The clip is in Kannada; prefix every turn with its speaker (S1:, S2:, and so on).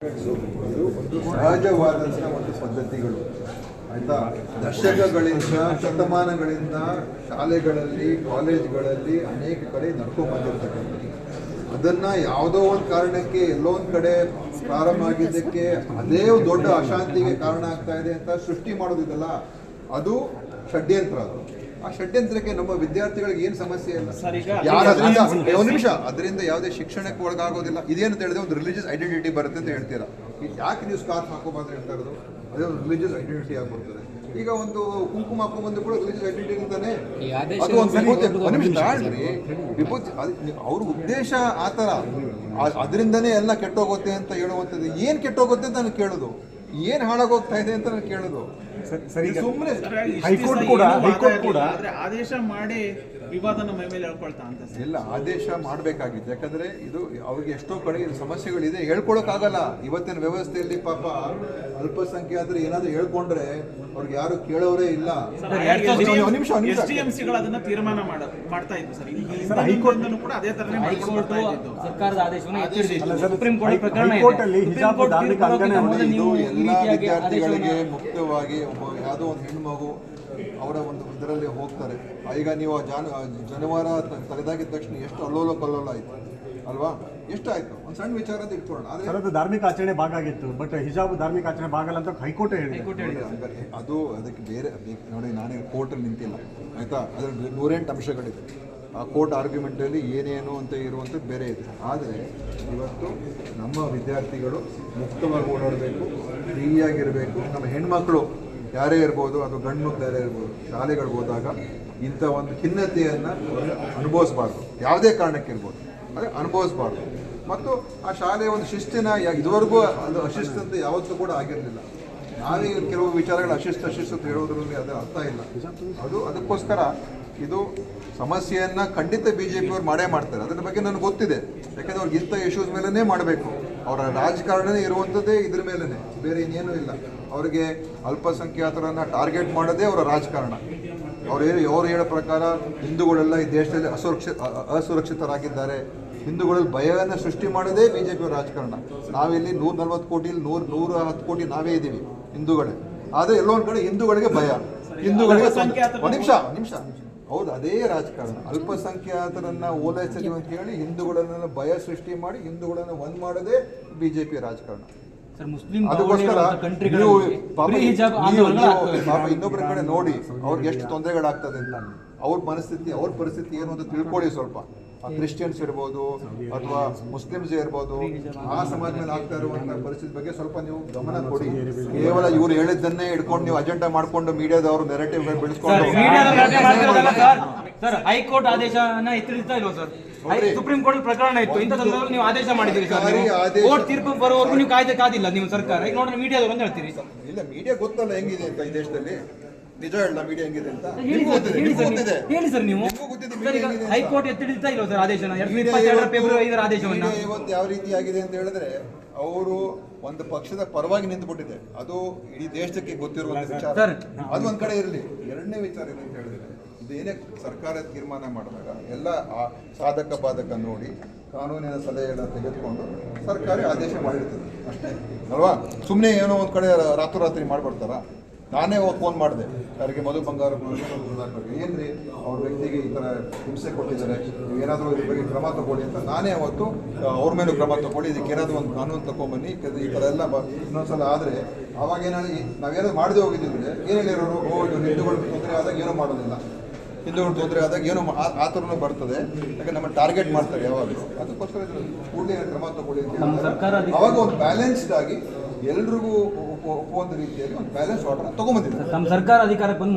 S1: ಇದು ಒಂದು ಸಹಜವಾದಂಥ ಒಂದು ಪದ್ಧತಿಗಳು ಆಯಿತಾ. ದಶಕಗಳಿಂದ ಶತಮಾನಗಳಿಂದ ಶಾಲೆಗಳಲ್ಲಿ ಕಾಲೇಜ್ಗಳಲ್ಲಿ ಅನೇಕ ಕಡೆ ನಡ್ಕೊಂಡು ಬಂದಿರತಕ್ಕಂಥದ್ದು. ಅದನ್ನು ಯಾವುದೋ ಒಂದು ಕಾರಣಕ್ಕೆ ಎಲ್ಲೋ ಒಂದು ಕಡೆ ಪ್ರಾರಂಭ ಆಗಿದ್ದಕ್ಕೆ ಅದೇ ದೊಡ್ಡ ಅಶಾಂತಿಗೆ ಕಾರಣ ಆಗ್ತಾ ಇದೆ ಅಂತ ಸೃಷ್ಟಿ ಮಾಡೋದಿದೆಯಲ್ಲ, ಅದು ಷಡ್ಯಂತ್ರ. ಅದು ಆ ಷಡ್ಯಂತ್ರಕ್ಕೆ ನಮ್ಮ ವಿದ್ಯಾರ್ಥಿಗಳಿಗೆ ಏನು ಸಮಸ್ಯೆ ಇಲ್ಲ. ಯಾರು ಅದರಿಂದ ಒಂದು ನಿಮಿಷ ಅದರಿಂದ ಯಾವುದೇ ಶಿಕ್ಷಣಕ್ಕೆ ಒಳಗಾಗೋದಿಲ್ಲ. ಇದೇನು ಹೇಳಿದ್ರೆ ಒಂದು ರಿಲಿಜಿಯಸ್ ಐಡೆಂಟಿಟಿ ಬರುತ್ತೆ ಅಂತ ಹೇಳ್ತೀರಾ. ಯಾಕೆ ನೀವು ಸ್ಕಾರ್ಫ್ ಹಾಕೋಬಾರ್ದು ಹೇಳ್ತಾ ಇರೋದು? ಅದೇ ಒಂದು ರಿಲಿಜಿಯಸ್ ಐಡೆಂಟಿಟಿ ಆಗಿಬಿಡ್ತದೆ. ಈಗ ಒಂದು ಕುಂಕುಮ ಹಾಕೊಂಡ್ಬಂದು ಕೂಡ ರಿಲಿಜಿಯಸ್ ಐಡೆಂಟಿಟಿ ಅಂತಾನೆ. ಅದು ಒಂದು ವಿಭೂತಿ. ಒಂದು ನಿಮಿಷ ತಾಳ್ರಿ, ವಿಭೂತಿ ಅವ್ರ ಉದ್ದೇಶ ಆ ಥರ. ಅದರಿಂದನೇ ಎಲ್ಲ ಕೆಟ್ಟೋಗುತ್ತೆ ಅಂತ ಹೇಳುವಂಥದ್ದು. ಏನು ಕೆಟ್ಟೋಗುತ್ತೆ ಅಂತ ನಾನು ಕೇಳೋದು, ಏನು ಹಾಳಾಗೋಗ್ತಾ ಇದೆ ಅಂತ ನಾನು ಕೇಳೋದು. ಸುಮ್ಮನೆ
S2: ಹೈಕೋರ್ಟ್ ಕೂಡ ಆದೇಶ ಮಾಡಿ ವಿವಾದನ ಮೈ ಮೇಲೆ ಹೇಳ್ಕೊಳ್ತಾ ಅಂತ
S1: ಎಲ್ಲ ಆದೇಶ ಮಾಡಬೇಕಾಗಿತ್ತು. ಯಾಕಂದ್ರೆ ಇದು ಅವ್ರಿಗೆ ಎಷ್ಟೋ ಕಡೆ ಸಮಸ್ಯೆಗಳಿದೆ, ಹೇಳ್ಕೊಳಕ್ಕಾಗಲ್ಲ. ಇವತ್ತಿನ ವ್ಯವಸ್ಥೆಯಲ್ಲಿ ಪಾಪ ಅಲ್ಪಸಂಖ್ಯಾತರು ಏನಾದ್ರು ಹೇಳ್ಕೊಂಡ್ರೆ ಅವ್ರಿಗೆ ಯಾರು ಕೇಳೋರೇ ಇಲ್ಲ.
S2: ಅದನ್ನ ತೀರ್ಮಾನ ಮಾಡ್ತಾ ಇತ್ತು ಸರ್. ಹೈಕೋರ್ಟ್ ಕೂಡ ಅದೇ ತರನೇ
S3: ಸರ್ಕಾರದ ಆದೇಶವನ್ನು
S2: ಸುಪ್ರೀಂ ಕೋರ್ಟ್ ಪ್ರಕರಣ
S1: ಎಲ್ಲ ವಿದ್ಯಾರ್ಥಿಗಳಿಗೆ ಮುಕ್ತವಾಗಿ ಯಾವುದೋ ಒಂದು ಹೆಣ್ಮಗು ಅವರ ಒಂದು ಇದರಲ್ಲಿ ಹೋಗ್ತಾರೆ. ಈಗ ನೀವು ಜನವಾರ ತೆಗೆದಾಗಿದ್ದ ತಕ್ಷಣ ಎಷ್ಟು ಅಲ್ಲೋಲ ಕಲ್ಲೋಲ ಆಯ್ತು ಅಲ್ವಾ? ಎಷ್ಟಾಯ್ತು? ಒಂದು ಸಣ್ಣ ವಿಚಾರ ಅಂತ ಇಟ್ಕೊಳ್ಳೋಣ. ಆದರೆ
S4: ಧಾರ್ಮಿಕ ಆಚರಣೆ ಭಾಗ ಆಗಿತ್ತು, ಬಟ್ ಹಿಜಾಬ್ ಧಾರ್ಮಿಕ ಆಚರಣೆ ಭಾಗ ಅಲ್ಲ ಅಂತ ಹೈಕೋರ್ಟ್ ಹೇಳಿದೆ.
S1: ಅದು ಅದಕ್ಕೆ ಬೇರೆ ನೋಡಿ, ನಾನೇ ಕೋರ್ಟಲ್ಲಿ ನಿಂತಿಲ್ಲ ಆಯ್ತಾ. ಅದ್ರಲ್ಲಿ 108 ಅಂಶಗಳಿದೆ. ಆ ಕೋರ್ಟ್ ಆರ್ಗ್ಯುಮೆಂಟಲ್ಲಿ ಏನೇನು ಅಂತ ಇರುವಂಥದ್ದು ಬೇರೆ ಇದೆ. ಆದರೆ ಇವತ್ತು ನಮ್ಮ ವಿದ್ಯಾರ್ಥಿಗಳು ಮುಕ್ತವಾಗಿ ಓಡಾಡಬೇಕು, ಫ್ರೀಯಾಗಿರಬೇಕು. ನಮ್ಮ ಹೆಣ್ಮಕ್ಳು ಯಾರೇ ಇರ್ಬೋದು, ಅದು ಗಂಡು ಮಕ್ಕಳು ಯಾರೇ ಇರ್ಬೋದು, ಶಾಲೆಗಳಿಗೆ ಹೋದಾಗ ಇಂಥ ಒಂದು ಖಿನ್ನತೆಯನ್ನು ಅನುಭವಿಸ್ಬಾರ್ದು. ಯಾವುದೇ ಕಾರಣಕ್ಕಿರ್ಬೋದು, ಅದೇ ಅನುಭವಿಸ್ಬಾರ್ದು. ಮತ್ತು ಆ ಶಾಲೆಯ ಒಂದು ಶಿಸ್ತಿನ ಇದುವರೆಗೂ ಅದು ಅಶಿಸ್ತು ಅಂತ ಯಾವತ್ತೂ ಕೂಡ ಆಗಿರಲಿಲ್ಲ. ನಾವೇ ಕೆಲವು ವಿಚಾರಗಳು ಅಶಿಸ್ತು ಅಂತ ಹೇಳೋದ್ರಲ್ಲಿ ಅದು ಅರ್ಥ ಇಲ್ಲ. ಅದಕ್ಕೋಸ್ಕರ ಇದು ಸಮಸ್ಯೆಯನ್ನು ಖಂಡಿತ BJP ಅವ್ರು ಮಾಡೇ ಮಾಡ್ತಾರೆ. ಅದರ ಬಗ್ಗೆ ನನಗೆ ಗೊತ್ತಿದೆ. ಯಾಕೆಂದರೆ ಅವ್ರಿಗೆ ಇಂಥ ಇಶ್ಯೂಸ್ ಮೇಲೇ ಮಾಡಬೇಕು. ಅವರ ರಾಜಕಾರಣನೇ ಇರುವಂಥದ್ದೇ ಇದ್ರ ಮೇಲೇ, ಬೇರೆ ಇನ್ನೇನೂ ಇಲ್ಲ. ಅವರಿಗೆ ಅಲ್ಪಸಂಖ್ಯಾತರನ್ನು ಟಾರ್ಗೆಟ್ ಮಾಡೋದೇ ಅವರ ರಾಜಕಾರಣ. ಅವ್ರು ಹೇಳೋ ಪ್ರಕಾರ ಹಿಂದೂಗಳೆಲ್ಲ ಈ ದೇಶದಲ್ಲಿ ಅಸುರಕ್ಷಿತರಾಗಿದ್ದಾರೆ, ಹಿಂದೂಗಳಲ್ಲಿ ಭಯವನ್ನು ಸೃಷ್ಟಿ ಮಾಡೋದೇ BJP ರಾಜಕಾರಣ. ನಾವಿಲ್ಲಿ 140 ಕೋಟಿಲಿ 110 ಕೋಟಿ ನಾವೇ ಇದ್ದೀವಿ ಹಿಂದೂಗಳೇ. ಆದರೆ ಎಲ್ಲೋ ಒಂದು ಕಡೆ ಹಿಂದೂಗಳಿಗೆ ಭಯ, ಹಿಂದೂಗಳಿಗೆ ನಿಮಿಷ ಹೌದು, ಅದೇ ರಾಜಕಾರಣ. ಅಲ್ಪಸಂಖ್ಯಾತರನ್ನ ಓಲೈಸಲಿ ಅಂತ ಹೇಳಿ ಹಿಂದೂಗಳನ್ನ ಭಯ ಸೃಷ್ಟಿ ಮಾಡಿ ಹಿಂದೂಗಳನ್ನು ಒಂದ್ ಮಾಡೋದೇ BJP ರಾಜಕಾರಣ. ಅದಕ್ಕೋಸ್ಕರ ನೀವು ಪಾಪ ಇನ್ನೊಬ್ಬರ ಕಡೆ ನೋಡಿ ಅವ್ರಿಗೆ ಎಷ್ಟು ತೊಂದರೆಗಳಾಗ್ತದೆ ಅಂತ. ಅವ್ರ ಪರಿಸ್ಥಿತಿ ಏನು ಅಂತ ತಿಳ್ಕೊಳ್ಳಿ ಸ್ವಲ್ಪ. ಕ್ರಿಶ್ಚಿಯನ್ಸ್ ಇರ್ಬೋದು ಅಥವಾ ಮುಸ್ಲಿಮ್ಸ್ ಇರ್ಬೋದು, ಆ ಸಮಾಜ ಮೇಲೆ ಆಗ್ತಾ ಇರುವಂತಹ ಪರಿಸ್ಥಿತಿ ಬಗ್ಗೆ ಸ್ವಲ್ಪ ನೀವು ಗಮನ ಕೊಡಿ. ಕೇವಲ ಇವ್ರು ಹೇಳಿದ್ದನ್ನೇ ಇಟ್ಕೊಂಡು ನೀವು ಅಜೆಂಡಾ ಮಾಡ್ಕೊಂಡು ಮೀಡಿಯಾದವರು ನೆರೆಟಿವ್ ಬೆಳೆಸ್ಕೊಂಡು
S3: ಸರ್, ಹೈಕೋರ್ಟ್ ಆದೇಶನ ಎತ್ತರಿಸ್ತಾ ಇಲ್ವಾ ಸರ್? ಸುಪ್ರೀಂ ಕೋರ್ಟ್ ಪ್ರಕರಣ ಇತ್ತು, ಇಂಥ ಸಂದರ್ಭದಲ್ಲಿ ನೀವು ಆದೇಶ ಮಾಡಿದ್ದೀರಿ ಸರ್. ಕೋರ್ಟ್ ತೀರ್ಪು ಬರೋವರೆಗೂ ನೀವು ಕಾದಿಲ್ಲ ನೀವು ಸರ್ಕಾರ. ಈಗ ನೋಡ್ರಿ ಮೀಡಿಯಾದವರು ಅಂತ ಹೇಳ್ತೀರಿ.
S1: ಇಲ್ಲ, ಮೀಡಿಯಾ ಗೊತ್ತಲ್ಲ ಹೆಂಗಿದೆ ಅಂತ ಈ ದೇಶದಲ್ಲಿ. ನಿಜ ಹೇಳ, ಮೀಡಿಯಾ ಹೆಂಗಿದೆ ಅಂತ
S3: ಹೇಳಿ ಸರ್. ನೀವು ಹೈಕೋರ್ಟ್ ಎತ್ತಿಡ್ತಾ ಇಲ್ವಾ ಸರ್ ಆದೇಶನ? 2022 ಫೆಬ್ರವರಿ 5 ಆದೇಶವನ್ನ
S1: ಇವತ್ತು ಯಾವ ರೀತಿ ಆಗಿದೆ ಅಂತ ಹೇಳಿದ್ರೆ, ಅವರು ಒಂದು ಪಕ್ಷದ ಪರವಾಗಿ ನಿಂತುಬಿಟ್ಟಿದೆ. ಅದು ಇಡೀ ದೇಶಕ್ಕೆ ಗೊತ್ತಿರುವಂತ ವಿಚಾರ. ಅದು ಒಂದ್ ಕಡೆ ಇರಲಿ. ಎರಡನೇ ವಿಚಾರ ಏನು ಅಂತ ಹೇಳಿದ್ರೆ, ಇದೇನೇ ಸರ್ಕಾರ ತೀರ್ಮಾನ ಮಾಡಿದಾಗ ಎಲ್ಲ ಸಾಧಕ ಬಾಧಕ ನೋಡಿ ಕಾನೂನಿನ ಸಲಹೆಗಳನ್ನು ತೆಗೆದುಕೊಂಡು ಸರ್ಕಾರ ಆದೇಶ ಮಾಡಿರ್ತದೆ ಅಷ್ಟೇ ಅಲ್ವಾ? ಸುಮ್ಮನೆ ಏನೋ ಒಂದು ಕಡೆ ರಾತ್ರೋರಾತ್ರಿ ಮಾಡ್ಬಿಡ್ತಾರ. ನಾನೇ ಫೋನ್ ಮಾಡಿದೆ ಯಾರಿಗೆ, ಮಧು ಬಂಗಾರ ಏನ್ರಿ ಅವ್ರ ವ್ಯಕ್ತಿಗೆ ಈ ಥರ ಹಿಂಸೆ ಕೊಟ್ಟಿದ್ದಾರೆ, ನೀವು ಏನಾದರೂ ಇದ್ರ ಬಗ್ಗೆ ಕ್ರಮ ತಗೊಳ್ಳಿ ಅಂತ. ನಾನೇ ಅವತ್ತು ಅವ್ರ ಮೇಲೂ ಕ್ರಮ ತಗೊಳ್ಳಿ, ಇದಕ್ಕೆ ಏನಾದರೂ ಒಂದು ಕಾನೂನು ತಗೊಂಬನ್ನಿ, ಈ ಥರ ಎಲ್ಲ ಇನ್ನೊಂದ್ಸಲ ಆದರೆ ಅವಾಗ ನಾವೇನಾದ್ರು ಮಾಡದೆ ಹೋಗಿದ್ದಿದ್ರೆ ಏನು ಹೇಳಿರೋರು, ಹಿಂದೂಗಳು ತೊಂದರೆ ಆದಾಗ ಏನೂ ಮಾಡೋದಿಲ್ಲ, ಹಿಂದೂಗಳು ತೊಂದರೆ ಆದಾಗ ಏನೋ ಆ ಥರನೂ ಬರ್ತದೆ. ಯಾಕಂದ್ರೆ ನಮ್ಮ ಟಾರ್ಗೆಟ್ ಮಾಡ್ತಾರೆ ಯಾವಾಗಲೂ. ಅದಕ್ಕೋಸ್ಕರ ಕೂಡಲೇ ಕ್ರಮ ತಗೊಳ್ಳಿ ಅಂತ ಅವಾಗ ಒಂದು ಬ್ಯಾಲೆನ್ಸ್ಡ್ ಆಗಿ ಎಲ್ರಿಗೂ ಒಪ್ಪುವಂಥ ರೀತಿಯಲ್ಲಿ ಒಂದು ಬ್ಯಾಲೆನ್ಸ್ ಆರ್ಡರ್ ತಗೊಂಬಂದಿದೆ
S3: ನಮ್ಮ ಸರ್ಕಾರ ಅಧಿಕಾರಕ್ಕೆ ಬಂದು